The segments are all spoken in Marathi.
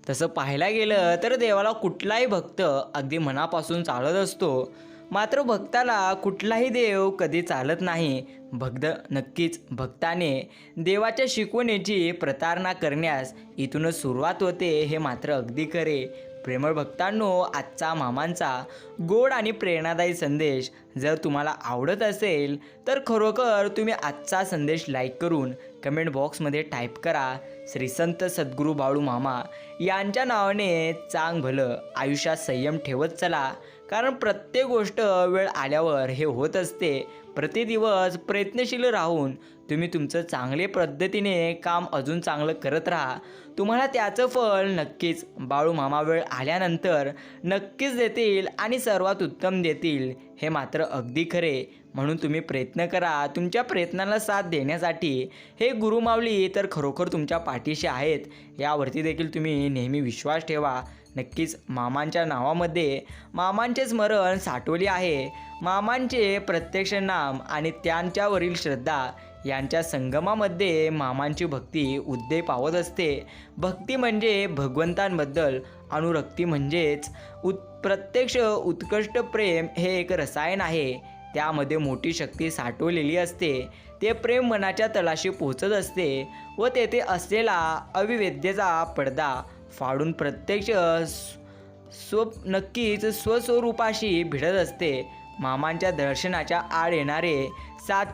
तसं पाहायला गेलं तर देवाला कुठलाही भक्त अगदी मनापासून चालत असतो. मात्र भक्ताला कुठलाही देव कधी चालत नाही. भक्त नक्कीच भक्ताने देवाच्या शिकवणीची प्रतारणा करण्यास इथूनच सुरुवात होते, हे मात्र अगदी खरे. प्रेमळ भक्तांनो, आजचा मामांचा गोड आणि प्रेरणादायी संदेश जर तुम्हाला आवडत असेल तर खरोखर तुम्ही आजचा संदेश लाईक करून कमेंट बॉक्समध्ये टाईप करा, श्री संत सद्गुरू बाळू मामा यांच्या नावाने चांग भलं. आयुष्यात संयम ठेवत चला, कारण प्रत्येक गोष्ट वेळ आल्यावर हे होत असते. प्रतिदिवस प्रयत्नशील राहून तुम्ही तुमचं चांगले पद्धतीने काम अजून चांगलं करत राहा. तुम्हाला त्याचं फळ नक्कीच बाळू मामा वेळ आल्यानंतर नक्कीच देतील आणि सर्वात उत्तम देतील, हे मात्र अगदी खरे. म्हणून तुम्ही प्रयत्न करा. तुमच्या प्रयत्नाला साथ देण्यासाठी हे गुरुमावली तर खरोखर तुमच्या पाठीशी आहेत, यावरती देखील तुम्ही नेहमी विश्वास ठेवा. नक्कीच मामांच्या नावामध्ये मामांचे स्मरण साठवले आहे. मामांचे प्रत्यक्ष नाम आणि त्यांच्यावरील श्रद्धा यांच्या संगमामध्ये मामांची भक्ती उद्दय पावत असते. भक्ती म्हणजे भगवंतांबद्दल अनुरक्ती म्हणजेच प्रत्यक्ष उत्कृष्ट प्रेम हे एक रसायन आहे. त्यामध्ये मोठी शक्ती साठवलेली असते. ते प्रेम मनाच्या तळाशी पोहोचत असते व तेथे असलेला अविवेद्यचा पडदा फाडून प्रत्यक्ष नक्कीच स्वस्वरूपाशी भिडत असते. मामांच्या दर्शनाच्या आड येणारे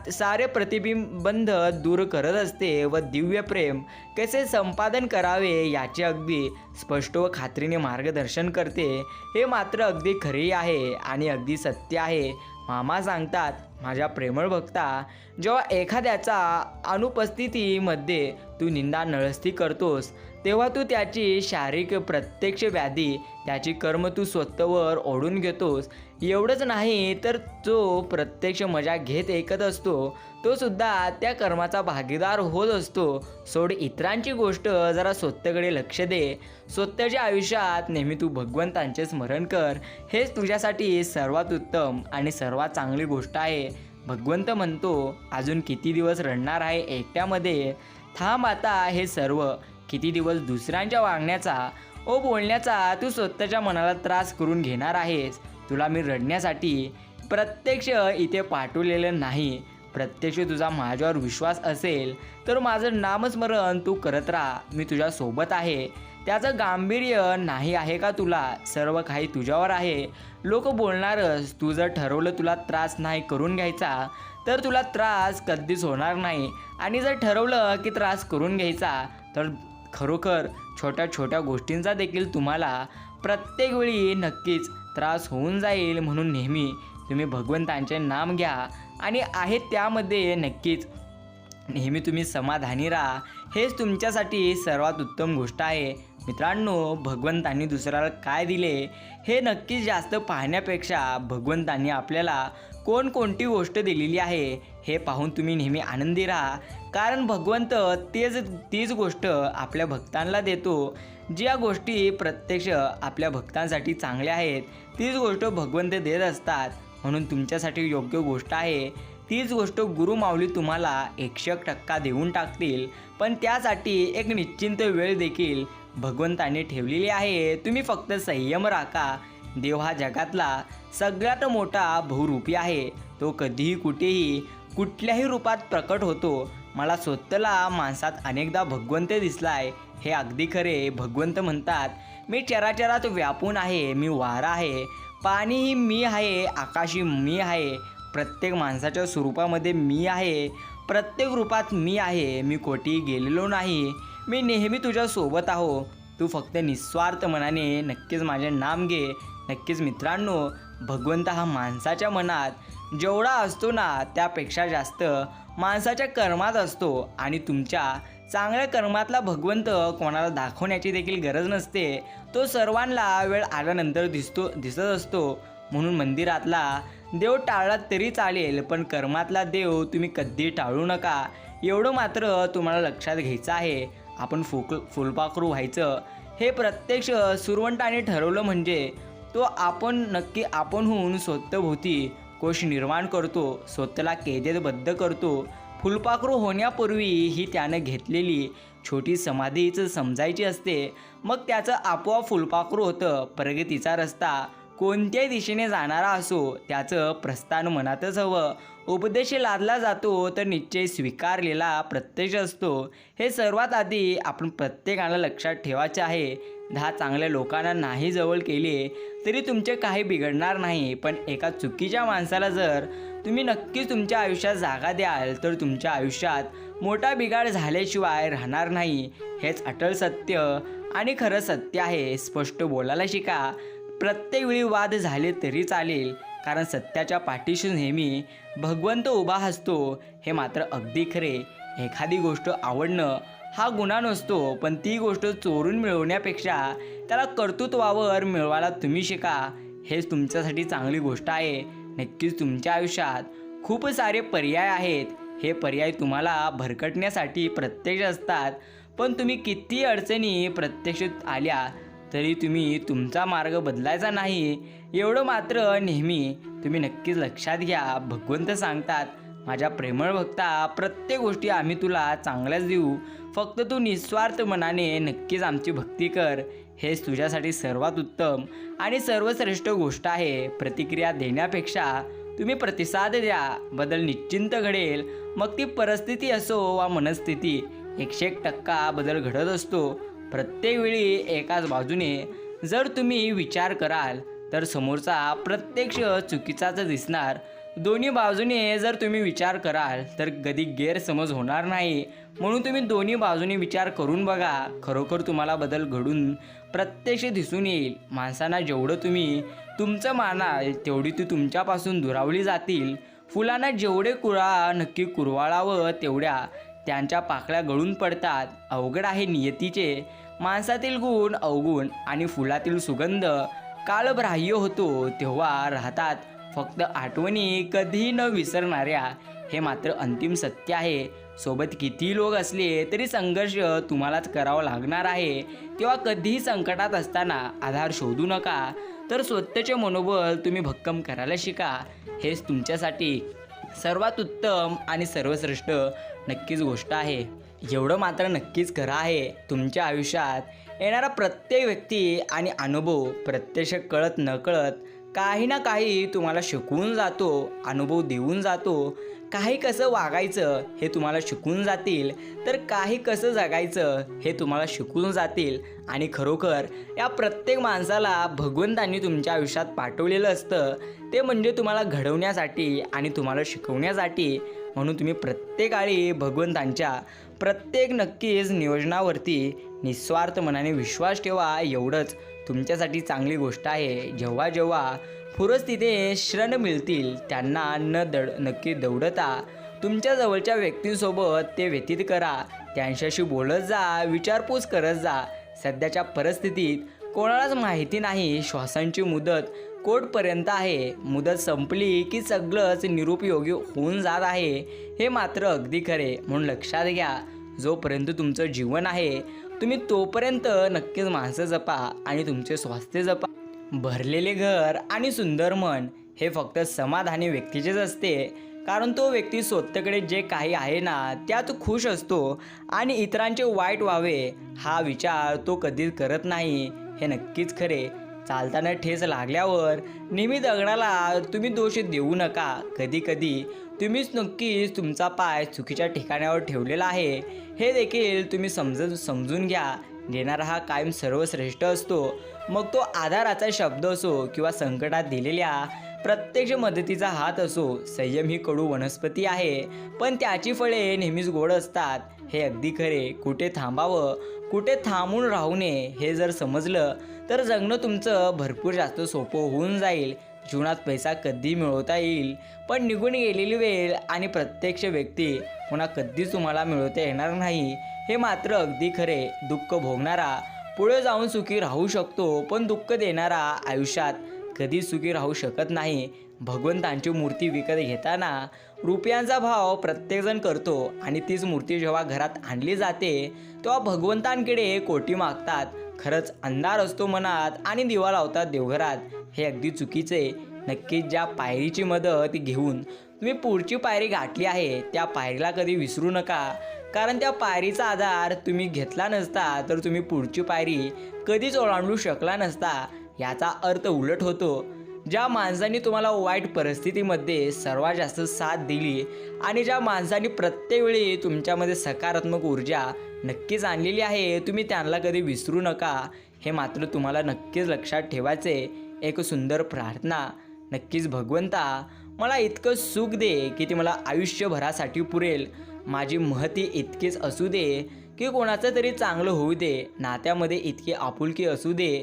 सारे प्रतिबिंबंध दूर करत असते व दिव्य प्रेम कसे संपादन करावे याचे अगदी स्पष्ट व खात्रीने मार्गदर्शन करते, हे मात्र अगदी खरे आहे आणि अगदी सत्य आहे. मामा सांगतात, माझ्या प्रेमळ भक्ता, जेव्हा एखाद्याचा अनुपस्थितीमध्ये तू निंदा नळस्ती करतोस तेव्हा तू त्याची शारीरिक प्रत्यक्ष व्याधी, त्याची कर्म तू स्वतःवर ओढून घेतोस. एवढंच नाही तर जो प्रत्यक्ष मजा घेत ऐकत असतो तो सुद्धा त्या कर्माचा भागीदार होत असतो. सोड इतरांची गोष्ट, जरा स्वतःकडे लक्ष दे. स्वतःच्या आयुष्यात नेहमी तू भगवंतांचे स्मरण कर. हेच तुझ्यासाठी सर्वात उत्तम आणि सर्वात चांगली गोष्ट आहे. भगवंत म्हणतो, अजून किती दिवस रडणार आहे एकट्यामध्ये? थांब आता. हे सर्व किती दिवस दुसऱ्यांच्या वागण्याचा व बोलण्याचा तू स्वतःच्या मनाला त्रास करून घेणार आहेस? तुला मी रडण्यासाठी प्रत्यक्ष इथे पाठवलेलं नाही. प्रत्यक्ष तुझा माझ्यावर विश्वास असेल तर माझं नामस्मरण तू करत राहा. मी तुझ्या सोबत आहे. त्याचं गांभीर्य नाही आहे का तुला? सर्व काही तुझ्यावर आहे. लोक बोलणारच. तू जर ठरवलं तुला त्रास नाही करून घ्यायचा तर तुला त्रास कधीच होणार नाही, आणि जर ठरवलं की त्रास करून घ्यायचा तर खरोखर छोट्या छोट्या गोष्टींचा देखील तुम्हाला प्रत्येक वेळी नक्कीच त्रास होऊन जाईल. म्हणून नेहमी तुम्ही भगवंतांचे नाम घ्या आणि आहेत त्यामध्ये नक्कीच नेहमी तुम्ही समाधानी राहा. हेच तुमच्यासाठी सर्वात उत्तम गोष्ट आहे. मित्रांनो, भगवंतांनी दुसऱ्याला काय दिले हे नक्कीच जास्त पाहण्यापेक्षा भगवंतांनी आपल्याला कोणकोणती गोष्ट दिलेली आहे हे पाहून तुम्ही नेहमी आनंदी राहा. कारण भगवंत तीच गोष्ट आपल्या भक्तांना देतो. ज्या गोष्टी प्रत्यक्ष आपल्या भक्तांसाठी चांगल्या आहेत तीच गोष्ट भगवंत देत असतात. म्हणून तुमच्यासाठी योग्य गोष्ट आहे तीच गोष्ट गुरुमाऊली तुम्हाला 100% देऊन टाकतील. पण त्यासाठी एक निश्चित वेळ देखील भगवंतांनी ठेवलेली आहे. तुम्ही फक्त संयम राखा. देव हा जगातला सगळ्यात मोठा बहुरूपी आहे. तो कधीही कुठेही कुठल्याही रूपात प्रकट होतो. मला स्वतःला माणसात अनेकदा भगवंत दिसलाय, हे अगदी खरे. भगवंत म्हणतात, मी चराचरात व्यापून आहे. मी वारा आहे, पाणीही मी आहे, आकाशही मी आहे. प्रत्येक माणसाच्या स्वरूपामध्ये मी आहे. प्रत्येक रूपात मी आहे. मी कोठेही गेलेलो नाही. मी नेहमी तुझ्या सोबत आहो. तू फक्त निस्वार्थ मनाने नक्कीच माझे नाम घे. नक्कीच मित्रांनो, भगवंत हा माणसाच्या मनात जेवढा असतो ना त्यापेक्षा जास्त माणसाच्या कर्मात असतो. आणि तुमच्या चांगल्या कर्मातला भगवंत कोणाला दाखवण्याची देखील गरज नसते. तो सर्वांना वेळ आल्यानंतर दिसत असतो. म्हणून मंदिरातला देव टाळला तरी चालेल, पण कर्मातला देव तुम्ही कधी टाळू नका. एवढं मात्र तुम्हाला लक्षात घ्यायचं आहे. आपण फुलपाखरू व्हायचं हे प्रत्यक्ष सुरवंटाने ठरवलं म्हणजे तो आपण नक्की आपणहून स्वतःभोवती कोश निर्माण करतो. स्वतःला कैदेत बद्ध करतो. फुलपाखरू होण्यापूर्वी ही त्यानं घेतलेली छोटी समाधीच समजायची असते. मग त्याचं आपोआप फुलपाखरू होतं. प्रगतीचा रस्ता कोणत्याही दिशेने जाणारा असो, त्याचं प्रस्थान मनातच हवं. उपदेश लादला जातो तर निश्चय स्वीकारलेला प्रत्यक्ष असतो. हे सर्वात आधी आपण प्रत्येकाला लक्षात ठेवायचे आहे. 10 चांगल्या लोकांना नाही जवळ केले तरी तुमचे काही बिघडणार नाही, पण एका चुकीच्या माणसाला जर तुम्ही नक्कीच तुमच्या आयुष्यात जागा द्याल तर तुमच्या आयुष्यात मोठा बिघाड झाल्याशिवाय राहणार नाही. हेच अटळ सत्य आणि खरं सत्य आहे. स्पष्ट बोलायला शिका. प्रत्येक वेळी वाद झाले तरी चालेल, कारण सत्याच्या पाठीशी नेहमी भगवंत उभा असतो. हे मात्र अगदी खरे. एखादी गोष्ट आवडणं हा गुन्हा नसतो, पण ती गोष्ट चोरून मिळवण्यापेक्षा त्याला कर्तृत्वावर मिळवायला तुम्ही शिका. हेच तुमच्यासाठी चांगली गोष्ट आहे. नक्कीच तुमच्या आयुष्यात खूप सारे पर्याय आहेत. हे पर्याय तुम्हाला भरकटण्यासाठी प्रत्यक्ष असतात, पण तुम्ही किती अडचणी प्रत्यक्षात आल्या तरी तुम्ही तुमचा मार्ग बदलायचा नाही, एवढं मात्र नेहमी तुम्ही नक्कीच लक्षात घ्या. भगवंत सांगतात, माझ्या प्रेमळ भक्ता, प्रत्येक गोष्टी आम्ही तुला चांगल्याच देऊ, फक्त तू निस्वार्थ मनाने नक्कीच आमची भक्ती कर. हेच तुझ्यासाठी सर्वात उत्तम आणि सर्वश्रेष्ठ गोष्ट आहे. प्रतिक्रिया देण्यापेक्षा तुम्ही प्रतिसाद द्या. बदल निश्चिंत घडेल. मग ती परिस्थिती असो वा मनस्थिती, 101% बदल घडत असतो. प्रत्येक वेळी एकाच बाजूने जर तुम्ही विचार कराल तर समोरचा प्रत्यक्ष चुकीचाच दिसणार. दोन्ही बाजूने जर तुम्ही विचार कराल तर कधी गैरसमज होणार नाही. म्हणून तुम्ही दोन्ही बाजूने विचार करून बघा. खरोखर तुम्हाला बदल घडून प्रत्यक्ष दिसून येईल. माणसांना जेवढं तुम्ही तुमचं मानाल तेवढी ती तुमच्यापासून दुरावली जातील. फुलांना जेवढे नक्की कुरवाळावं तेवढ्या त्यांच्या पाकळ्या गळून पडतात. अवघड आहे नियतीचे. माणसातील गुण अवगुण आणि फुलातील सुगंध कालबाह्य होतो तेव्हा राहतात फक्त आठवणी कधीही न विसरणाऱ्या. हे मात्र अंतिम सत्य आहे. सोबत किती लोक असले तरी संघर्ष तुम्हालाच करावा लागणार आहे. तेव्हा कधीही संकटात असताना आधार शोधू नका, तर स्वतःचे मनोबल तुम्ही भक्कम करायला शिका. हेच तुमच्यासाठी सर्वात उत्तम आणि सर्वश्रेष्ठ नक्कीच गोष्ट आहे. एवढं मात्र नक्कीच खरं आहे, तुमच्या आयुष्यात येणारा प्रत्येक व्यक्ती आणि अनुभव प्रत्यक्ष कळत नकळत काही ना काही तुम्हाला शिकवून जातो, अनुभव देऊन जातो. काही कसं वागायचं हे तुम्हाला शिकून जातील, तर काही कसं जगायचं हे तुम्हाला शिकून जातील. आणि खरोखर या प्रत्येक माणसाला भगवंतांनी तुमच्या आयुष्यात पाठवलेलं असतं, ते म्हणजे तुम्हाला घडवण्यासाठी आणि तुम्हाला शिकवण्यासाठी. म्हणून तुम्ही प्रत्येकाळी भगवंतांच्या प्रत्येक नक्कीच नियोजनावरती निस्वार्थ मनाने विश्वास ठेवा. एवढंच तुमच्यासाठी चांगली गोष्ट आहे. जेव्हा जेव्हा पूरस्थितीत शरण मिळतील त्यांना नक्की दौडता तुमच्या जवळच्या व्यक्तींसोबत ते व्यतीत करा. त्यांच्याशी बोलत जा, विचारपूस करत जा. सध्याच्या परिस्थितीत कोणालाच माहिती नाही श्वासांची मुदत कोर्टपर्यंत आहे. मुदत संपली की सगळंच निरुपयोगी होऊन जात आहे. हे मात्र अगदी खरे. म्हणून लक्षात घ्या, जोपर्यंत तुमचं जीवन आहे तुम्ही तोपर्यंत नक्कीच माणसं जपा आणि तुमचे स्वास्थ्य जपा. भरलेले घर आणि सुंदर मन हे फक्त समाधानी व्यक्तीचेच असते, कारण तो व्यक्ती स्वतःकडे जे काही आहे ना त्यात खुश असतो आणि इतरांचे वाईट व्हावे हा विचार तो कधीच करत नाही. हे नक्कीच खरे. चालताना ठेच लागल्यावर नेहमी दगडाला तुम्ही दोष देऊ नका. कधी कधी तुम्हीच नक्कीच तुमचा पाय चुकीच्या ठिकाणावर ठेवलेला आहे हे देखील तुम्ही समजून घ्या. देणारा हा कायम सर्वश्रेष्ठ असतो. मग तो आधाराचा शब्द असो किंवा संकटात दिलेल्या प्रत्यक्ष मदतीचा हात असो. संयम ही कडू वनस्पती आहे, पण त्याची फळे नेहमीच गोड असतात. हे अगदी खरे. कुठे थांबावं, कुठे थांबून राहू नये हे जर समजलं तर जगणं तुमचं भरपूर जास्त सोपं होऊन जाईल. जीवनात पैसा कधी मिळवता येईल, पण निघून गेलेली वेळ आणि प्रत्यक्ष व्यक्ती पुन्हा कधीच तुम्हाला मिळवता येणार नाही. हे मात्र अगदी खरे. दुःख भोगणारा पुढे जाऊन सुखी राहू शकतो, पण दुःख देणारा आयुष्यात कधी सुखी राहू शकत नाही. भगवंतांची मूर्ती विकत घेताना रुपयांचा भाव प्रत्येकजण करतो आणि तीच मूर्ती जेव्हा घरात आणली जाते तेव्हा भगवंतांकडे कोटी मागतात. खरंच अंधार असतो मनात आणि दिवा लावतात देवघरात. हे अगदी चुकीचे. नक्कीच ज्या पायरीची मदत घेऊन तुम्ही पुढची पायरी गाठली आहे त्या पायरीला कधी विसरू नका, कारण त्या पायरीचा आधार तुम्ही घेतला नसता तर तुम्ही पुढची पायरी कधीच ओलांडू शकला नसता. याचा अर्थ उलट होतो. ज्या माणसांनी तुम्हाला वाईट परिस्थितीमध्ये सर्वात जास्त साथ दिली आणि ज्या माणसांनी प्रत्येक वेळी तुमच्यामध्ये सकारात्मक ऊर्जा नक्कीच आणलेली आहे, तुम्ही त्यांना कधी विसरू नका. हे मात्र तुम्हाला नक्कीच लक्षात ठेवायचे. एक सुंदर प्रार्थना. नक्कीच भगवंता, मला इतकं सुख दे की ते मला आयुष्यभरासाठी पुरेल. माझी महती इतकीच असू दे की कोणाचं तरी चांगलं होऊ दे. नात्यामध्ये इतकी आपुलकी असू दे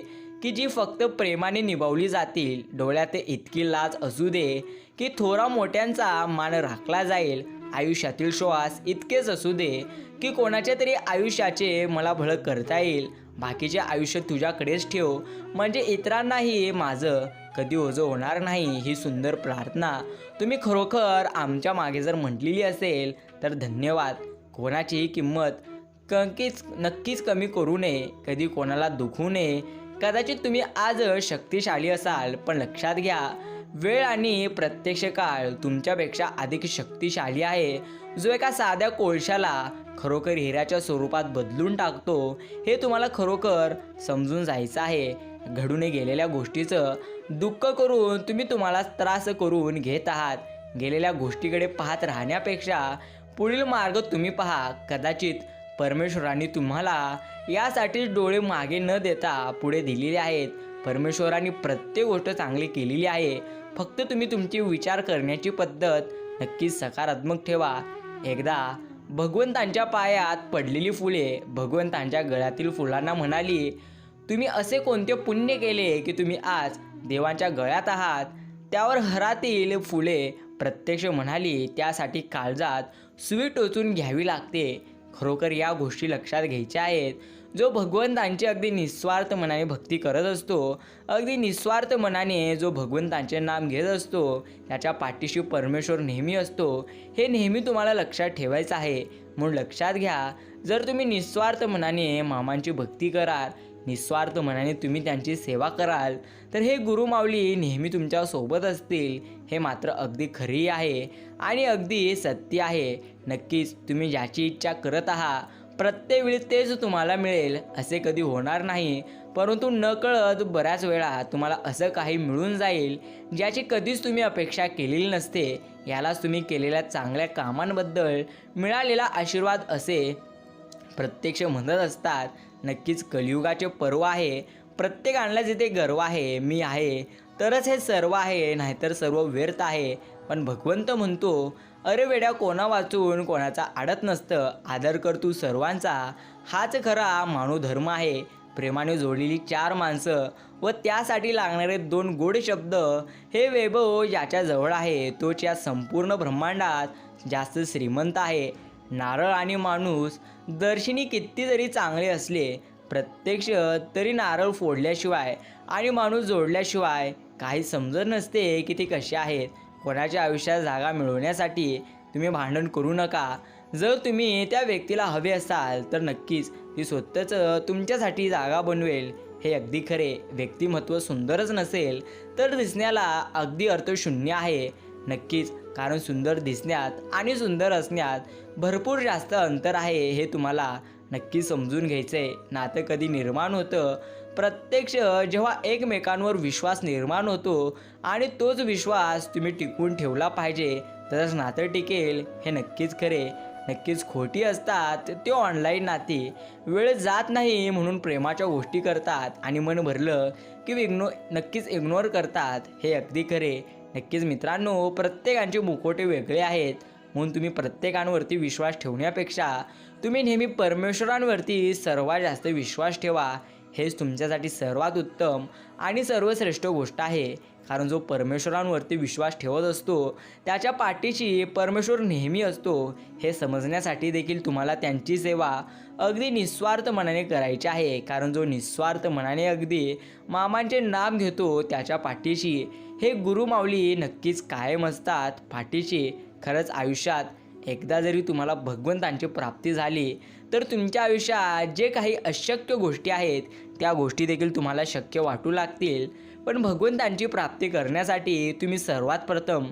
की जी फक्त प्रेमाने निभावली जातील. डोळ्यात इतकी लाज असू दे की थोरा मोठ्यांचा मान राखला जाईल. आयुष्यातील श्वास इतकेच असू दे की कोणाच्या तरी आयुष्याचे मला भलं करता येईल. बाकीचे आयुष्य तुझ्याकडेच ठेव, म्हणजे इतरांनाही माझं कधी ओझं होणार नाही. ही सुंदर प्रार्थना तुम्ही खरोखर आमच्या मागे जर म्हटलेली असेल तर धन्यवाद. कोणाचीही किंमत नक्कीच कमी करू नये, कधी कोणाला दुखवू नये. कदाचित तुम्ही आज शक्तिशाली असाल, पण लक्षात घ्या, वेळ आणि प्रत्यक्ष काळ तुमच्यापेक्षा अधिक शक्तिशाली आहे. जो एका साध्या कोळशाला खरोखर हिऱ्याच्या स्वरूपात बदलून टाकतो, हे तुम्हाला खरोखर समजून जायचं आहे. घडून गेलेल्या गोष्टीचं दुःख करून तुम्हाला त्रास करून घेत आहात. गेलेल्या गोष्टीकडे पाहत राहण्यापेक्षा पुढील मार्ग तुम्ही पहा. कदाचित परमेश्वरांनी तुम्हाला यासाठी डोळे मागे न देता पुढे दिलेले आहेत. परमेश्वरांनी प्रत्येक गोष्ट चांगली केलेली आहे. फक्त तुम्ही तुमची विचार करण्याची पद्धत नक्कीच सकारात्मक ठेवा. एकदा भगवंतांच्या पायात पडलेली फुले भगवंतांच्या गळ्यातील फुलांना म्हणाली, तुम्ही असे कोणते पुण्य केले की तुम्ही आज देवांच्या गळ्यात आहात? त्यावर हरातील फुले प्रत्यक्ष म्हणाली, त्यासाठी काळजात सुई टोचून घ्यावी लागते. खरोखर या गोष्टी लक्षात घ्यायच्या आहेत. जो भगवंतांची अगदी निस्वार्थ मनाने भक्ती करत असतो, अगदी निस्वार्थ मनाने जो भगवंतांचे नाम घेत असतो, त्याच्या पाठीशी परमेश्वर नेहमी असतो. हे नेहमी तुम्हाला लक्षात ठेवायचं आहे. म्हणून लक्षात घ्या, जर तुम्ही निस्वार्थ मनाने मामांची भक्ती कराल, निस्वार्थ मनाने तुम्ही त्यांची सेवा कराल, तर हे गुरुमाऊली नेहमी तुमच्या सोबत असतील. हे मात्र अगदी खरी आहे आणि अगदी सत्य आहे. नक्कीच तुम्ही ज्याची इच्छा करत आहात प्रत्येक वेळी तेच तुम्हाला मिळेल असे कधी होणार नाही. परंतु नकळत बऱ्याच वेळा तुम्हाला असं काही मिळून जाईल ज्याची कधीच तुम्ही अपेक्षा केलेली नसते. यालाच तुम्ही केलेल्या चांगल्या कामांबद्दल मिळालेला आशीर्वाद असे प्रत्यक्ष म्हणत असतात. नक्कीच कलियुगाचे पर्व आहे. प्रत्येकाला जिथे गर्व आहे, मी आहे तरच हे सर्व आहे, नाहीतर सर्व व्यर्थ आहे. पण भगवंत म्हणतो, अरे वेड्या, कोणा वाचून कोणाचा आडत नसतं. आदर कर तू सर्वांचा, हाच खरा मानवधर्म आहे. प्रेमाने जोडलेली चार माणसं व त्यासाठी लागणारे 2 गोड शब्द, हे वैभव ज्याच्या जवळ आहे तोच या संपूर्ण ब्रह्मांडात जास्त श्रीमंत आहे. नारळ आणि माणूस दर्शनी किती जरी चांगले असले, प्रत्यक्ष तरी नारळ फोडल्याशिवाय आणि माणूस जोडल्याशिवाय काही समजत नसते की ते कसे आहेत. कोणाच्या आयुष्यात जागा मिळवण्यासाठी तुम्ही भांडण करू नका. जर तुम्ही त्या व्यक्तीला हवे असाल तर नक्कीच ती स्वतःच तुमच्यासाठी जागा बनवेल. हे अगदी खरे. व्यक्तिमत्व सुंदरच नसेल तर दिसण्याला अगदी अर्थशून्य आहे. नक्कीच, कारण सुंदर दिसण्यात आणि सुंदर असण्यात भरपूर जास्त अंतर आहे. हे तुम्हाला नक्की समजून घ्यायचं आहे. नातं कधी निर्माण होतं? प्रत्यक्ष जेव्हा एकमेकांवर विश्वास निर्माण होतो आणि तोच विश्वास तुम्ही टिकवून ठेवला पाहिजे, तरच नातं टिकेल. हे नक्कीच खरे. नक्कीच खोटी असतात ते ऑनलाईन नाती. वेळ जात नाही म्हणून प्रेमाच्या गोष्टी करतात आणि मन भरलं की नक्कीच इग्नोर करतात. हे अगदी खरे. नक्कीच मित्रांनो, प्रत्येकाचे मुखवटे वेगळे आहेत. म्हणून तुम्ही प्रत्येकांवरती विश्वास ठेवण्यापेक्षा तुम्ही नेहमी परमेश्वरांवरती सर्वात जास्त विश्वास ठेवा. हेच तुमच्यासाठी सर्वात उत्तम आणि सर्वश्रेष्ठ गोष्ट आहे. कारण जो परमेश्वरांवरती विश्वास ठेवत असतो त्याच्या पाठीशी परमेश्वर नेहमी असतो. हे समजण्यासाठी देखील तुम्हाला त्यांची सेवा अगदी निस्वार्थ मनाने करायची आहे. कारण जो निस्वार्थ मनाने अगदी मामांचे नाम घेतो त्याच्या पाठीशी हे गुरुमाऊली नक्कीच कायम असतात पाठीशी. खरंच आयुष्यात एकदा जरी तुम्हाला भगवंतांची प्राप्ती झाली तर तुमच्या आयुष्यात जे काही अशक्य गोष्टी आहेत त्या गोष्टी देखील तुम्हाला शक्य वाटू लागतील. पण भगवंतांची प्राप्ती करण्यासाठी तुम्ही सर्वात प्रथम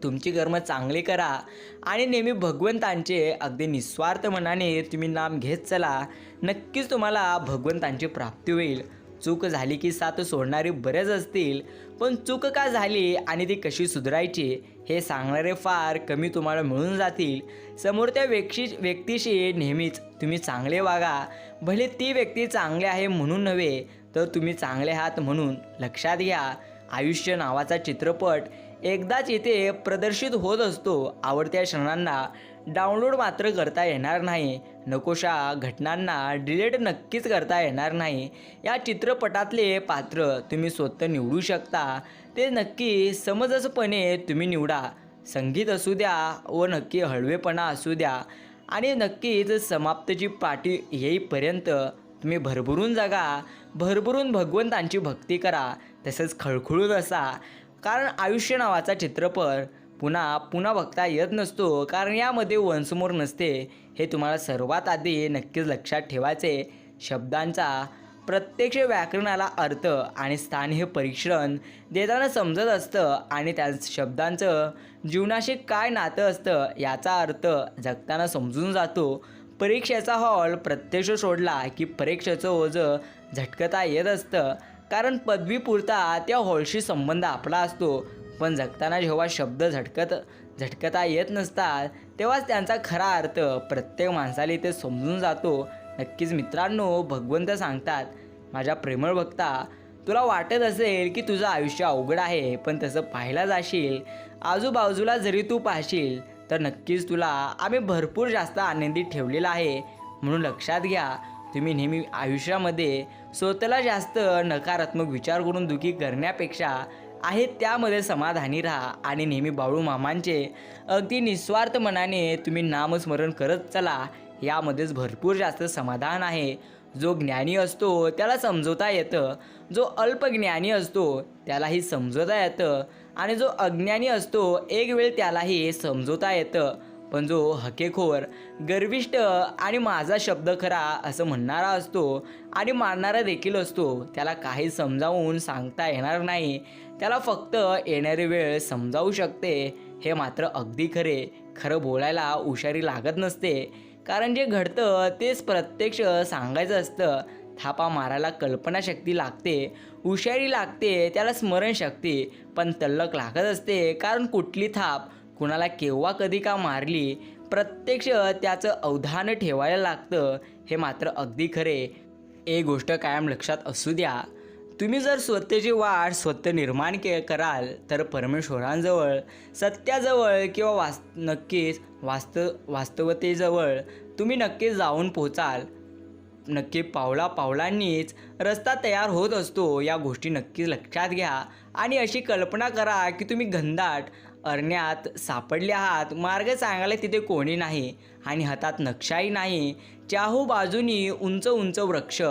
तुमची कर्म चांगली करा आणि नेहमी भगवंतांचे अगदी निस्वार्थ मनाने तुम्ही नाम घेत चला. नक्कीच तुम्हाला भगवंतांची प्राप्ती होईल. चूक झाली की साथ सोडणारी बरेच असतील, पण चूक का झाली आणि ती कशी सुधारायची हे सांगणारे फार कमी तुम्हाला मिळून जातील. समोरच्या व्यक्तीशी नेहमीच तुम्ही चांगले वागा. भले ती व्यक्ती चांगली आहे म्हणून नव्हे, तर तुम्ही चांगले आहात म्हणून. लक्षात घ्या, आयुष्य नावाचा चित्रपट एकदाच इथे प्रदर्शित होत असतो. आवडत्या क्षणांना डाउनलोड मात्र करता येणार नाही. नकोशा घटनांना डिलीट नक्कीच करता येणार नाही. या चित्रपटातले पात्र तुम्ही स्वतः निवडू शकता. ते नक्की समंजसपणे तुम्ही निवडा. संगीत असू द्या व नक्की हळवेपणा असू द्या आणि नक्कीच समाप्तीची पाठी येईपर्यंत तुम्ही भरभरून जगा. भरभरून भगवंतांची भक्ती करा. तसंच खळखळून असा. कारण आयुष्य नावाचा चित्रपट पुन्हा पुन्हा बघता येत नसतो. कारण यामध्ये वन्स मोर नसते. हे तुम्हाला सर्वात आधी नक्कीच लक्षात ठेवायचे. शब्दांचा प्रत्यक्ष व्याकरणाला अर्थ आणि स्थान हे परीक्षण देताना समजत असतं आणि त्या शब्दांचं जीवनाशी काय नातं असतं याचा अर्थ जगताना समजून जातो. परीक्षेचा हॉल प्रत्यक्ष सोडला की परीक्षेचं ओझं झटकता येत असतं. कारण पदवीपुरता त्या हॉलशी संबंध आपला असतो, पण जगताना जेव्हा शब्द झटकता येत नसतात तेव्हाच त्यांचा खरा अर्थ प्रत्येक माणसाला इथे समजून जातो. नक्कीच मित्रांनो, भगवंत सांगतात, माझ्या प्रेमळ भक्ता, तुला वाटत असेल की तुझं आयुष्य अवघड आहे, पण तसं पाहायला जाशील, आजूबाजूला जरी तू पाहशील तर नक्कीच तुला आम्ही भरपूर जास्त आनंदी ठेवलेला आहे. म्हणून लक्षात घ्या, तुम्ही नेहमी आयुष्यामध्ये स्वतःला जास्त नकारात्मक विचार करून दुःखी करण्यापेक्षा आहे त्यामध्ये समाधानी राहा आणि नेहमी बाळू मामांचे अगदी निस्वार्थ मनाने तुम्ही नामस्मरण करत चला. यामध्येच भरपूर जास्त समाधान आहे. जो ज्ञानी असतो त्याला समजवता येतं, जो अल्पज्ञानी असतो त्यालाही समजवता येतं आणि जो अज्ञानी असतो एक वेळ त्यालाही समजवता येतं. पण जो हकेखोर, गर्विष्ठ आणि माझा शब्द खरा असं म्हणणारा असतो आणि मानणारा देखील असतो, त्याला काही समजावून सांगता येणार नाही. त्याला फक्त येणारी वेळ समजावू शकते. हे मात्र अगदी खरं बोलायला हुशारी लागत नसते. कारण जे घडतं तेच प्रत्यक्ष सांगायचं असतं. थापा मारायला कल्पनाशक्ती लागते, हुशारी लागते, त्याला स्मरणशक्ती पण तल्लख लागत असते. कारण कुठली थाप कुणाला केव्हा कधी का मारली प्रत्यक्ष त्याचं अवधान ठेवायला लागतं. हे मात्र अगदी खरे. एक गोष्ट कायम लक्षात असू द्या, तुम्ही जर स्वतःची वाट स्वतः निर्माण कराल तर परमेश्वरांजवळ, सत्याजवळ किंवा नक्कीच वास्तवतेजवळ तुम्ही नक्कीच जाऊन पोचाल. नक्की पावलांनीच रस्ता तयार होत असतो. या गोष्टी नक्कीच लक्षात घ्या आणि अशी कल्पना करा की तुम्ही घनदाट अरण्यात सापडले आहात. मार्ग सांगायला तिथे कोणी नाही आणि हातात नक्षाही नाही. चाहू बाजूनी उंच उंच वृक्ष.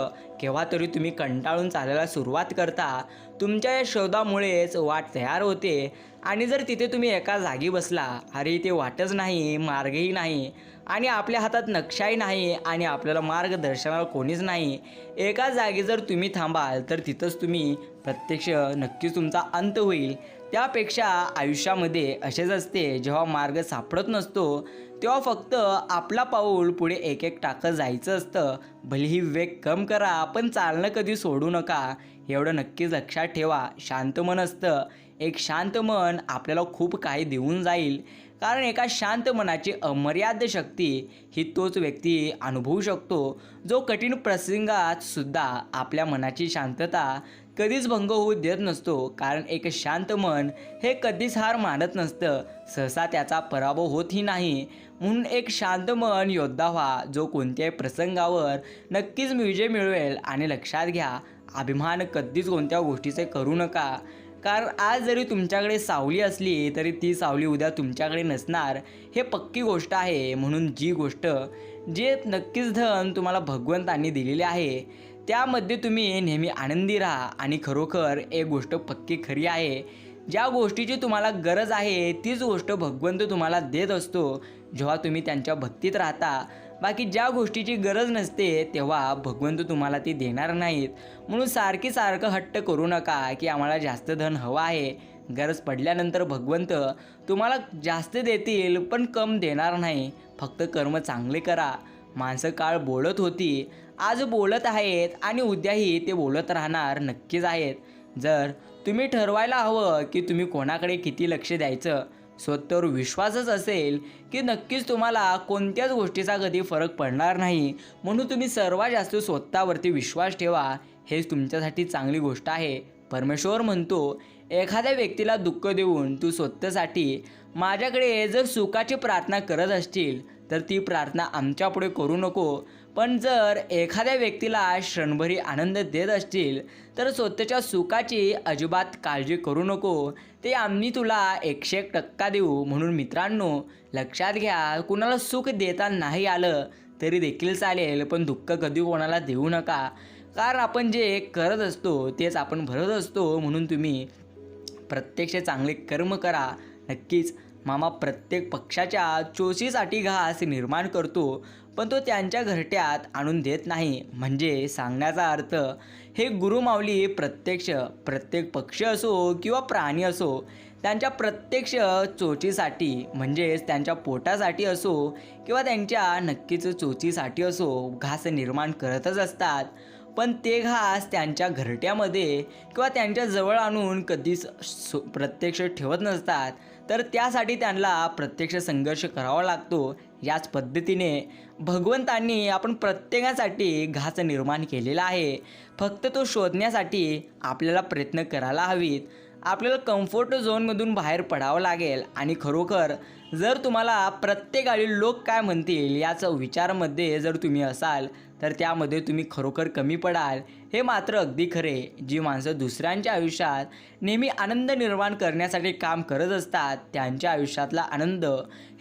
केव्हा तरी तुम्ही कंटाळून चालायला सुरुवात करता. तुमच्या या शोधामुळेच वाट तयार होते आणि जर तिथे तुम्ही एका जागी बसला, अरे इथे वाटच नाही, मार्गही नाही आणि आपल्या हातात नक्षाही नाही आणि आपल्याला मार्गदर्शनाला कोणीच नाही, एका जागी जर तुम्ही थांबाल तर तिथंच तुम्ही प्रत्यक्ष नक्कीच तुमचा अंत होईल. त्यापेक्षा आयुष्यामध्ये असेच असते, जेव्हा मार्ग सापडत नसतो तेव्हा फक्त आपला पाऊल पुढे एक एक टाकत जायचं असतं. भलेही वेग कम करा पण चालणं कधी सोडू नका. एवढं नक्कीच लक्षात ठेवा. शांत मन असतं. एक शांत मन आपल्याला खूप काही देऊन जाईल. कारण एका शांत मनाची अमर्याद शक्ती ही तोच व्यक्ती अनुभवू शकतो जो कठीण प्रसंगात सुद्धा आपल्या मनाची शांतता कधीच भंग होऊ देत नसतो. कारण एक शांत मन हे कधीच हार मानत नसतं, सहसा त्याचा पराभव होतही नाही. म्हणून एक शांत मन योद्धा व्हा, जो कोणत्याही प्रसंगावर नक्कीच विजय मिळवेल. आणि लक्षात घ्या, अभिमान कधीच कोणत्या गोष्टीचे करू नका. कारण आज जरी तुमच्याकडे सावली असली तरी ती सावली उद्या तुमच्याकडे नसणार, हे पक्की गोष्ट आहे. म्हणून जे नक्कीच धन तुम्हाला भगवंतांनी दिलेले आहे त्यामध्ये तुम्ही नेहमी आनंदी राहा. आणि खरोखर एक गोष्ट पक्की खरी आहे, ज्या गोष्टीची तुम्हाला गरज आहे तीच गोष्ट भगवंत तुम्हाला देत असतो जेव्हा तुम्ही त्यांच्या भक्तीत राहता. बाकी ज्या गोष्टीची गरज नसते तेव्हा भगवंत तुम्हाला ती देणार नाहीत. म्हणून सारखं हट्ट करू नका की आम्हाला जास्त धन हवं आहे, गरज पडल्यानंतर भगवंत तुम्हाला जास्त देतील पण कम देणार नाही. फक्त कर्म चांगले करा. माणसं काळ बोलत होती, आज बोलत आहेत आणि उद्याही ते बोलत राहणार नक्कीच आहेत. जर तुम्ही ठरवायला हवं की तुम्ही कोणाकडे किती लक्ष द्यायचं, स्वतःवर विश्वासच असेल की नक्कीच तुम्हाला कोणत्याच गोष्टीचा कधी फरक पडणार नाही. म्हणून तुम्ही सर्वात जास्त स्वतःवरती विश्वास ठेवा. हेच तुमच्यासाठी चांगली गोष्ट आहे. परमेश्वर म्हणतो, एखाद्या व्यक्तीला दुःख देऊन तू स्वतःसाठी माझ्याकडे जर सुखाची प्रार्थना करत असशील तर ती प्रार्थना आमच्यापुढे करू नको. पण जर एखाद्या व्यक्तीला क्षणभरी आनंद देत असतील तर स्वतःच्या सुखाची अजिबात काळजी करू नको. ते आम्ही तुला 101% देऊ. म्हणून मित्रांनो, लक्षात घ्या, कुणाला सुख देता नाही आलं तरी देखील चालेल, पण दुःख कधी कोणाला देऊ नका. कारण आपण जे करत असतो तेच आपण भरत असतो. म्हणून तुम्ही प्रत्यक्ष चांगले कर्म करा. नक्कीच मामा प्रत्येक पक्षाच्या चोचीसाठी घास निर्माण करतो, पण तो त्यांच्या घरट्यात आणून देत नाही. म्हणजे सांगण्याचा अर्थ, हे गुरुमाऊली प्रत्येक पक्षी असो किंवा प्राणी असो, त्यांच्या प्रत्यक्ष चोचीसाठी म्हणजेच त्यांच्या पोटासाठी असो किंवा त्यांच्या नक्कीच चोचीसाठी असो घास निर्माण करतच असतात. पण ते घास त्यांच्या घरट्यामध्ये किंवा त्यांच्या जवळ आणून कधीच प्रत्यक्ष ठेवत नसतात. तर त्यासाठी त्यांना प्रत्यक्ष संघर्ष करावा लागतो. याच पद्धतीने भगवंतांनी आपण प्रत्येकासाठी घास निर्माण केलेला आहे. फक्त तो शोधण्यासाठी आपल्याला प्रयत्न करायला हवीत. आपल्याला कम्फर्ट झोनमधून बाहेर पडावं लागेल. आणि खरोखर जर तुम्हाला प्रत्येकाळी लोक काय म्हणतील याचा विचारामध्ये जर तुम्ही असाल तर त्यामध्ये तुम्ही खरोखर कमी पडाल. हे मात्र अगदी खरे. जी माणसं दुसऱ्यांच्या आयुष्यात नेहमी आनंद निर्माण करण्यासाठी काम करत असतात त्यांच्या आयुष्यातला आनंद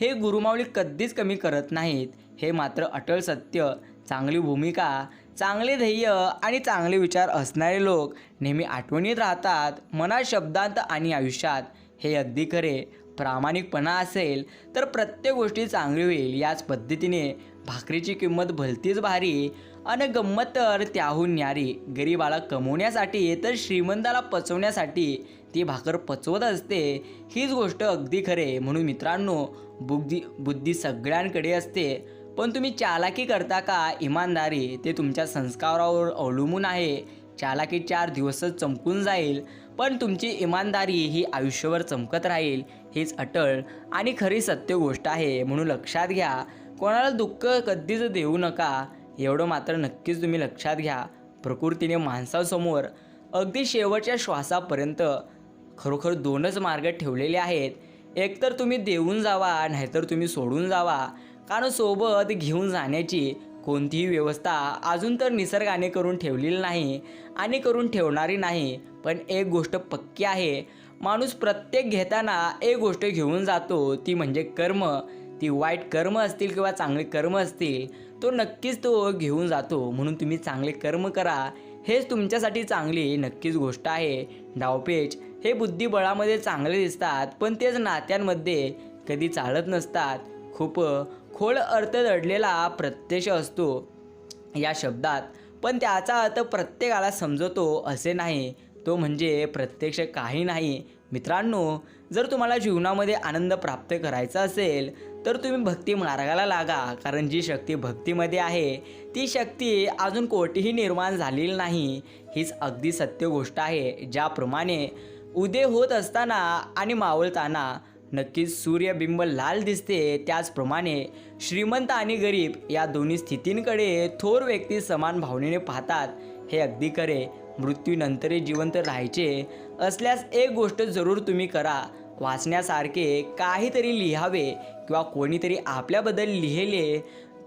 हे गुरुमाऊली कधीच कमी करत नाहीत. हे मात्र अटळ सत्य. चांगली भूमिका, चांगले ध्येय आणि चांगले विचार असणारे लोक नेहमी आठवणीत राहतात, मनात, शब्दांत आणि आयुष्यात. हे अगदी खरे. प्रामाणिकपणा असेल तर प्रत्येक गोष्टी चांगली होईल. याच पद्धतीने भाकरीची किंमत भलतीच भारी आणि गंमत तर त्याहून न्यारी. गरीबाला कमवण्यासाठी तर श्रीमंताला पचवण्यासाठी ती भाकर पचवत असते. हीच गोष्ट अगदी खरे. म्हणून मित्रांनो, बुद्धी सगळ्यांकडे असते, पण तुम्ही चालाकी करता का इमानदारी ते तुमच्या संस्कारावर अवलंबून आहे. चालाकी 4 दिवसच चमकून जाईल, पण तुमची इमानदारी ही आयुष्यभर चमकत राहील. हीच अटळ आणि खरी सत्य गोष्ट आहे. म्हणून लक्षात घ्या, कोणाला दुःख कधीच देऊ नका. एवढं मात्र नक्कीच तुम्ही लक्षात घ्या. प्रकृतीने माणसासमोर अगदी शेवटच्या श्वासापर्यंत खरोखर 2च मार्ग ठेवलेले आहेत. एकतर तुम्ही देऊन जावा, नाहीतर तुम्ही सोडून जावा. कारण सोबत घेऊन जाण्याची कोणतीही व्यवस्था अजून तर निसर्गाने करून ठेवलेली नाही आणि करून ठेवणारी नाही. पण एक गोष्ट पक्की आहे, माणूस प्रत्येक घेताना एक गोष्ट घेऊन जातो, ती म्हणजे कर्म. ती वाईट कर्म असतील किंवा चांगले कर्म असतील, तो नक्कीच तो घेऊन जातो. म्हणून तुम्ही चांगले कर्म करा. हेच तुमच्यासाठी चांगली नक्कीच गोष्ट आहे. डावपेच हे बुद्धिबळामध्ये चांगले दिसतात, पण तेच नात्यांमध्ये कधी चालत नसतात. खूप खोल अर्थ दडलेला प्रत्यक्ष असतो या शब्दात, पण त्याचा अर्थ प्रत्येकाला समजतो असे नाही. तो म्हणजे प्रत्यक्ष काही नाही. मित्रांनो, जर तुम्हाला जीवनामध्ये आनंद प्राप्त करायचा असेल तर तुम्ही भक्ती मार्गाला लागा. कारण जी शक्ती भक्तीमध्ये आहे ती शक्ती अजून कोठेही निर्माण झालेली नाही. हीच अगदी सत्य गोष्ट आहे. ज्याप्रमाणे उदय होत असताना आणि मावळताना नक्कीच सूर्यबिंब लाल दिसते, त्याचप्रमाणे श्रीमंत आणि गरीब या दोन्ही स्थितींकडे थोर व्यक्ती समान भावनेने पाहतात. हे अगदी खरे. मृत्यूनंतरही जिवंत राहायचे असल्यास एक गोष्ट जरूर तुम्ही करा, वाचण्यासारखे काहीतरी लिहावे किंवा कोणीतरी आपल्याबद्दल लिहिले,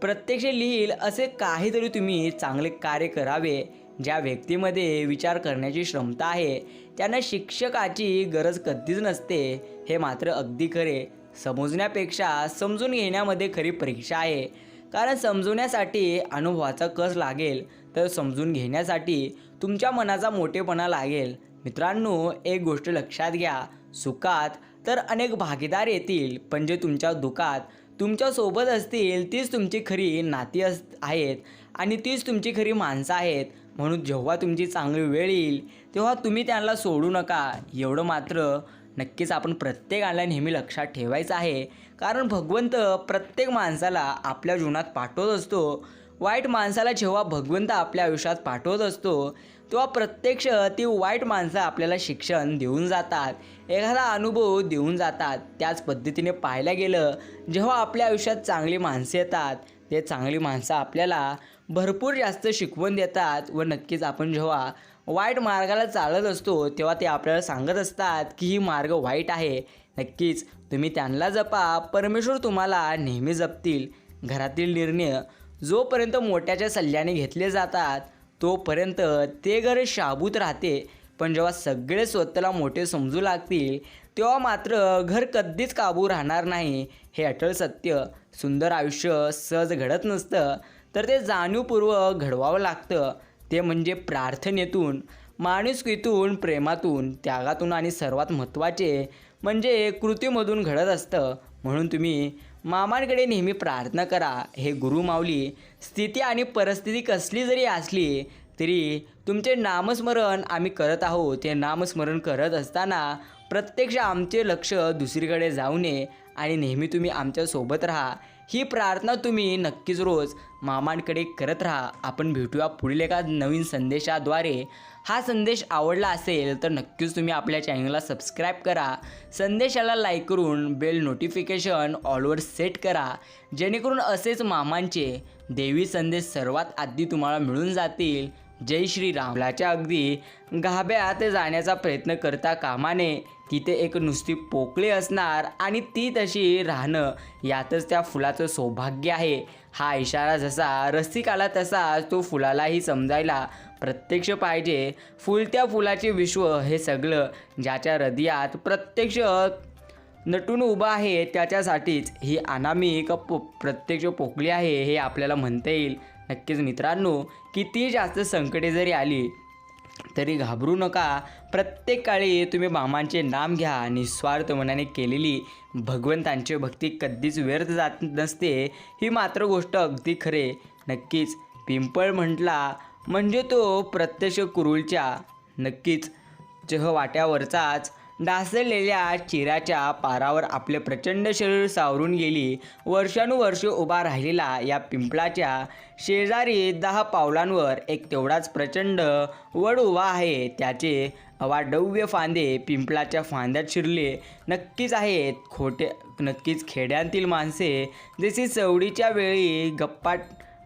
प्रत्यक्ष लिहील असे काहीतरी तुम्ही चांगले कार्य करावे. ज्या व्यक्तीमध्ये विचार करण्याची क्षमता आहे त्यांना शिक्षकाची गरज कधीच नसते. हे मात्र अगदी खरे. समजण्यापेक्षा समजून घेण्यामध्ये खरी परीक्षा आहे. कारण समजवण्यासाठी अनुभवाचा कस लागेल, तर समजून घेण्यासाठी तुमच्या मनाचा मोठेपणा लागेल. मित्रांनो, एक गोष्ट लक्षात घ्या, सुखात तर अनेक भागीदार येतील, पण जे तुमच्या दुःखात तुमच्यासोबत असतील तीच तुमची खरी नाती आहेत आणि तीच तुमची खरी माणसं आहेत. म्हणून जेव्हा तुमची चांगली वेळ येईल तेव्हा तुम्ही त्यांना सोडू नका. एवढं मात्र नक्कीच आपण प्रत्येकाला नेहमी लक्षात ठेवायचं आहे, कारण भगवंत प्रत्येक माणसाला आपल्या जीवनात पाठवत असतो. वाईट माणसाला जेव्हा भगवंत आपल्या आयुष्यात पाठवत असतो तेव्हा प्रत्यक्ष ती वाईट माणसं आपल्याला शिक्षण देऊन जातात, एखादा अनुभव देऊन जातात. त्याच पद्धतीने पाहायला गेलं, जेव्हा आपल्या आयुष्यात चांगली माणसं येतात ते चांगली माणसं आपल्याला भरपूर जास्त शिकवण देतात व नक्कीच आपण जेव्हा वाईट मार्गाला चालत असतो तेव्हा ते आपल्याला सांगत असतात की ही मार्ग वाईट आहे. नक्कीच तुम्ही त्यांना जपा, परमेश्वर तुम्हाला नेहमी जपतील. घरातील निर्णय जोपर्यंत मोठ्याच्या सल्ल्याने घेतले जातात तोपर्यंत ते घर शाबूत राहते, पण जेव्हा सगळे स्वतःला मोठे समजू लागतील तेव्हा मात्र घर कधीच काबू राहणार नाही. हे अटळ सत्य. सुंदर आयुष्य सहज घडत नसतं, तर ते जाणीवपूर्वक घडवावं लागतं. ते म्हणजे प्रार्थनेतून, माणुसकीतून, प्रेमातून, त्यागातून आणि सर्वात महत्त्वाचे म्हणजे कृतीमधून घडत असतं. म्हणून तुम्ही मामांकडे नेहमी प्रार्थना करा. हे गुरु माऊली, स्थिती आणि परिस्थिती कसली जरी असली तरी तुमचे नामस्मरण आम्ही करत आहोत. ते नामस्मरण करत असताना प्रत्यक्ष आमचे लक्ष दुसरीकडे जाऊ नये आणि नेहमी तुम्ही आमच्यासोबत राहा. ही प्रार्थना तुम्ही नक्कीच रोज मामांकडे करत राहा. आपण भेटूया पुढील एका नवीन संदेशाद्वारे. हा संदेश आवडला असेल तर नक्कीच तुम्ही आपल्या चॅनलला सबस्क्राईब करा. संदेशाला लाईक करून बेल नोटिफिकेशन ऑलवर सेट करा, जेणेकरून असेच मामांचे देवी संदेश सर्वात आधी तुम्हाला मिळून जातील. जय श्रीराम. फुलाच्या अगदी गाभ्यात जाण्याचा प्रयत्न करता कामा नये. तिथे एक नुसती पोकळी असणार आणि ती तशी राहणं यातच त्या फुलाचं सौभाग्य आहे. हा इशारा जसा रसिकाला तसाच तो फुलालाही समजायला प्रत्यक्ष पाहिजे. फुलत्या फुलाचे विश्व हे सगळं ज्याच्या हृदयात प्रत्यक्ष नटून उभं आहे त्याच्यासाठीच ही अनामिक प्रत्यक्ष पोकळी आहे हे आपल्याला म्हणता येईल. नक्कीच मित्रांनो, किती जास्त संकटे जरी आली तरी घाबरू नका. प्रत्येक काळी तुम्ही मामांचे नाम घ्या. निस्वार्थ मनाने केलेली भगवंतांची भक्ती कधीच व्यर्थ जात नसते, ही मात्र गोष्ट अगदी खरे. नक्कीच पिंपळ म्हटला म्हणजे तो प्रत्यक्ष कुरुलच्या नक्कीच चहवाट्यावरचाच ढासळलेल्या चिराच्या पारावर आपले प्रचंड शरीर सावरून गेली वर्षानुवर्ष उभा राहिलेला या पिंपळाच्या शेजारी 10 पावलांवर एक तेवढाच प्रचंड वड उभा आहे. त्याचे अवाढव्य फांदे पिंपळाच्या फांद्यात शिरले नक्कीच आहेत. नक्कीच खेड्यांतील माणसे जशी चवडीच्या वेळी गप्पा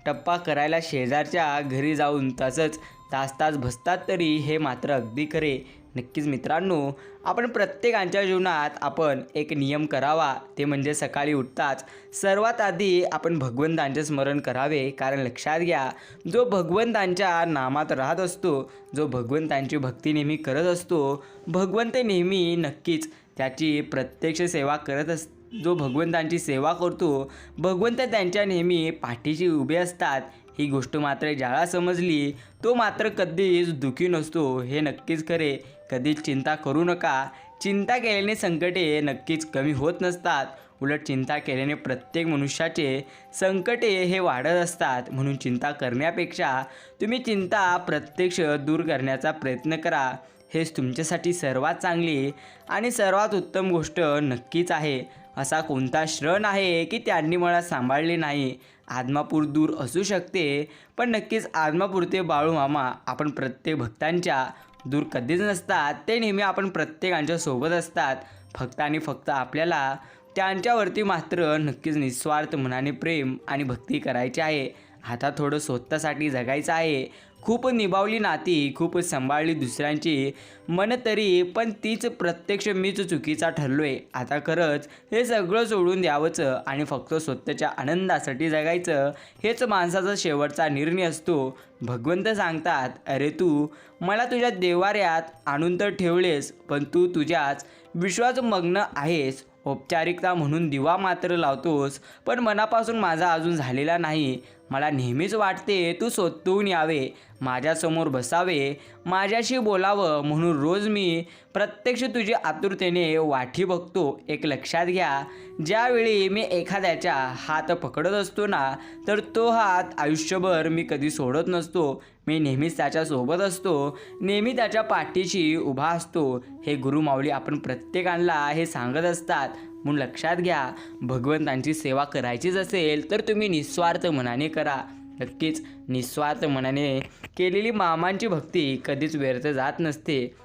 टप्पा करायला शेजारच्या घरी जाऊन तसंच तास बसतात, तरी हे मात्र अगदी खरे. नक्कीच मित्रांनो, आपण प्रत्येकाच्या जीवनात आपण एक नियम करावा, ते म्हणजे सकाळी उठताच सर्वात आधी आपण भगवंतांचे स्मरण करावे. कारण लक्षात घ्या, जो भगवंतांच्या नामात राहत असतो, जो भगवंतांची भक्ती नेहमी करत असतो, भगवंत नेहमी नक्कीच त्याची प्रत्यक्ष सेवा करत असतो. जो भगवंतांची सेवा करतो, भगवंत त्यांच्या नेहमी पाठीशी उभे असतात. ही गोष्ट मात्र ज्याला समजली तो मात्र कधीच दुःखी नसतो. हे नक्कीच खरे. कधीच चिंता करू नका. चिंता केल्याने संकटे नक्कीच कमी होत नसतात, उलट चिंता केल्याने प्रत्येक मनुष्याचे संकटे हे वाढत असतात. म्हणून चिंता करण्यापेक्षा तुम्ही चिंता प्रत्यक्ष दूर करण्याचा प्रयत्न करा. हेच तुमच्यासाठी सर्वात चांगली आणि सर्वात उत्तम गोष्ट नक्कीच आहे. असा कोणता क्षण आहे की त्यांनी मला सांभाळले नाही. आदमापूर दूर असू शकते, पण नक्कीच आदमापुरते बाळू मामा आपण प्रत्येक भक्तांच्या दूर कधीच नसतात. ते नेहमी आपण प्रत्येकांच्या सोबत असतात. फक्त आणि फक्त आपल्याला त्यांच्यावरती मात्र नक्कीच निस्वार्थ मनाने प्रेम आणि भक्ती करायची आहे. आता थोडं स्वतःसाठी जगायचं आहे. खूप निभावली नाती, खूप सांभाळली दुसऱ्यांची मन तरी, पण तीच प्रत्यक्ष मीच चुकीचा ठरलोय. आता खरंच हे सगळं सोडून द्यावंचं आणि फक्त स्वतःच्या आनंदासाठी जगायचं. हेच माणसाचा शेवटचा निर्णय असतो. भगवंत सांगतात, अरे तू मला तुझ्या देवाऱ्यात आणून तर ठेवलेस, पण तू तुझ्याच विश्वास मग्न आहेस. औपचारिकता म्हणून दिवा मात्र लावतोस, पण मनापासून माझा अजून झालेला नाही. मला नेहमीच वाटते तू स्वतःहून यावे, माझ्यासमोर बसावे, माझ्याशी बोलावं, म्हणून रोज मी प्रत्यक्ष तुझी आतुरतेने वाटी बघतो. एक लक्षात घ्या, ज्यावेळी मी एखाद्याचा हात पकडत असतो ना, तर तो हात आयुष्यभर मी कधी सोडत नसतो. मी नेहमीच त्याच्यासोबत असतो, नेहमी त्याच्या पाठीशी उभा असतो. हे गुरुमाऊली आपण प्रत्येकाला हे सांगत असतात. म्हणून लक्षात घ्या, भगवंतांची सेवा करायचीच असेल तर तुम्ही निस्वार्थ मनाने करा. नक्कीच निस्वार्थ मनाने केलेली मामांची भक्ती कधीच व्यर्थ जात नसते.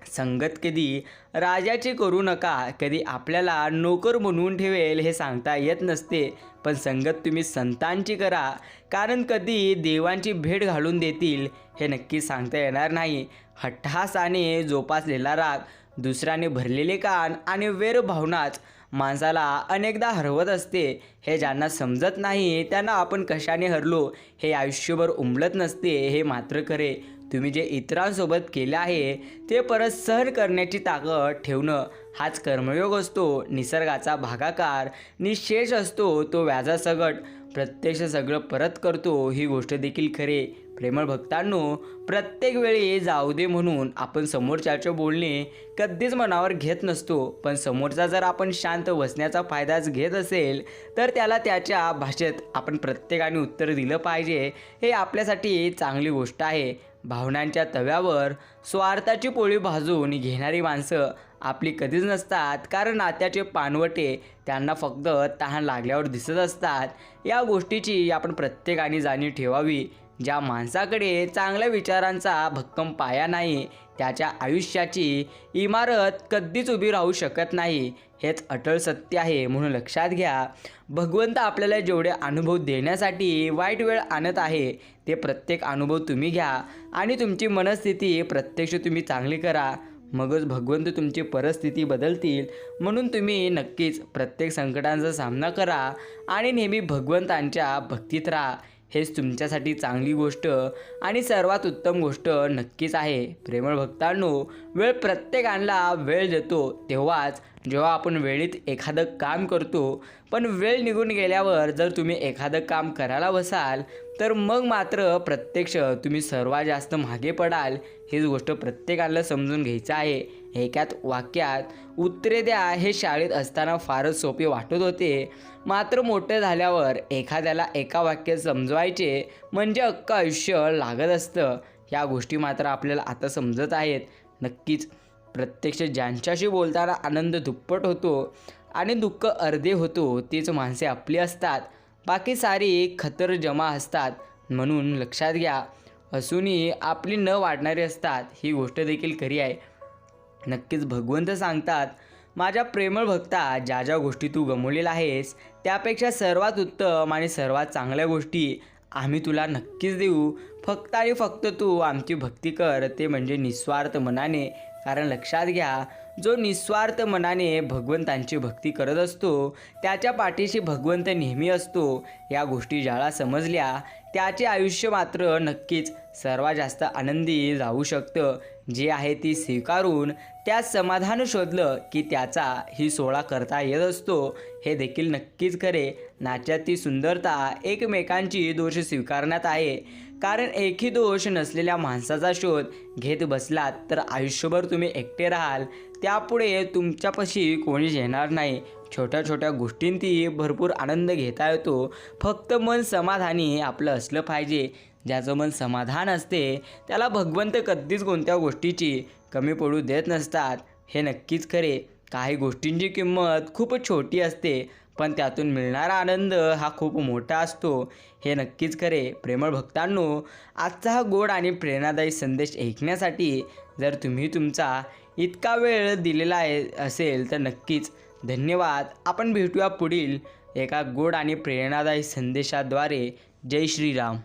संगत कधी राजाची करू नका, कधी आपल्याला नोकर बनवून ठेवेल हे सांगता येत नसते. पण संगत तुम्ही संतांची करा, कारण कधी देवांची भेट घालून देतील हे नक्की सांगता येणार नाही. हट्टहासाने जोपासलेला राग, दुसऱ्याने भरलेले कान आणि वैर भावनाच माणसाला अनेकदा हरवत असते. हे ज्यांना समजत नाही त्यांना आपण कशाने हरलो हे आयुष्यभर उमलत नसते. हे मात्र खरे, तुम्ही जे इतरांसोबत केले आहे ते परत सहन करण्याची ताकद ठेवणं हाच कर्मयोग असतो. निसर्गाचा भागाकार निशेष असतो, तो व्याजासकट प्रत्यक्ष सगळं परत करतो, ही गोष्ट देखील खरे. प्रेमळ भक्तांनो, प्रत्येक वेळी जाऊ दे म्हणून आपण समोरच्याचे बोलणे कधीच मनावर घेत नसतो. पण समोरचा जर आपण शांत बसण्याचा फायदाच घेत असेल तर त्याला त्याच्या भाषेत आपण प्रत्येकाने उत्तर दिलं पाहिजे. हे आपल्यासाठी चांगली गोष्ट आहे. भावनांच्या तव्यावर स्वार्थाची पोळी भाजून घेणारी माणसं आपली कधीच नसतात, कारण नात्याचे पानवटे त्यांना फक्त तहान लागल्यावर दिसत असतात. या गोष्टीची आपण प्रत्येकाने जाणीव ठेवावी. ज्या माणसाकडे चांगल्या विचारांचा भक्कम पाया नाही, त्याच्या आयुष्याची इमारत कधीच उभी राहू शकत नाही. हेच अटळ सत्य आहे. म्हणून लक्षात घ्या, भगवंत आपल्याला जेवढे अनुभव देण्यासाठी वाईट वेळ आणत आहे, ते प्रत्येक अनुभव तुम्ही घ्या आणि तुमची मनस्थिती प्रत्यक्ष तुम्ही चांगली करा. मगच भगवंत तुमची परिस्थिती बदलतील. म्हणून तुम्ही नक्कीच प्रत्येक संकटांचा सामना करा आणि नेहमी भगवंतांच्या भक्तीत राहा. हेच तुमच्यासाठी चांगली गोष्ट आणि सर्वात उत्तम गोष्ट नक्कीच आहे. प्रेमळ भक्तांनो, वेळ प्रत्येकाला वेळ देतो तेव्हाच जेव्हा आपण वेळेत एखादं काम करतो. पण वेळ निघून गेल्यावर जर तुम्ही एखादं काम करायला बसाल तर मग मात्र प्रत्यक्ष तुम्ही सर्वात जास्त मागे पडाल. हीच गोष्ट प्रत्येकाला समजून घ्यायचं आहे. एकाच वाक्यात उत्तरे द्या हे शाळेत असताना फारच सोपे वाटत होते, मात्र मोठे झाल्यावर एखाद्याला एका वाक्यात समजवायचे म्हणजे अख्खं आयुष्य लागत असतं. ह्या गोष्टी मात्र आपल्याला आता समजत आहेत. नक्कीच प्रत्यक्ष ज्यांच्याशी बोलताना आनंद दुप्पट होतो आणि दुःख अर्धे होतो, तीच माणसे आपली असतात. बाकी सारी खतर जमा असतात. म्हणून लक्षात घ्या, असूनही आपली न वाढणारी असतात, ही गोष्ट देखील खरी आहे. नक्कीच भगवंत सांगतात, माझ्या प्रेमळ भक्ता, ज्या ज्या गोष्टी तू गमावलेल्या आहेस त्यापेक्षा सर्वात उत्तम आणि सर्वात चांगल्या गोष्टी आम्ही तुला नक्कीच देऊ. फक्त आणि फक्त तू आमची भक्ती कर, ते म्हणजे निस्वार्थ मनाने. कारण लक्षात घ्या, जो निस्वार्थ मनाने भगवंतांची भक्ती करत असतो त्याच्या पाठीशी भगवंत नेहमी असतो. या गोष्टी ज्याला समजल्या त्याचे आयुष्य मात्र नक्कीच सर्वात जास्त आनंदी जाऊ शकतं. जे आहे ती स्वीकारून त्यात समाधान शोधलं की त्याचा ही सोहळा करता येत असतो. हे देखील नक्कीच खरे. नात्यात ती सुंदरता एकमेकांची दोष स्वीकारण्यात आहे. कारण एकही दोष नसलेल्या माणसाचा शोध घेत बसलात तर आयुष्यभर तुम्ही एकटे राहाल. त्यापुढे तुमच्यापाशी कोणीच येणार नाही. छोट्या छोट्या गोष्टींनी भरपूर आनंद घेता येतो. फक्त मन समाधानी आपलं असलं पाहिजे. ज्याचं मन समाधान असते त्याला भगवंत कधीच कोणत्या गोष्टीची कमी पडू देत नसतात. हे नक्कीच खरे. काही गोष्टींची किंमत खूप छोटी असते, पण त्यातून मिळणारा आनंद हा खूप मोठा असतो. हे नक्कीच खरे. प्रेमळ भक्तांनो, आजचा हा गोड आणि प्रेरणादायी संदेश ऐकण्यासाठी जर तुम्ही तुमचा इतका वेळ दिलेला असेल तर नक्कीच धन्यवाद. आपण भेटूया पुढील एका गोड आणि प्रेरणादायी संदेशाद्वारे. जय श्रीराम.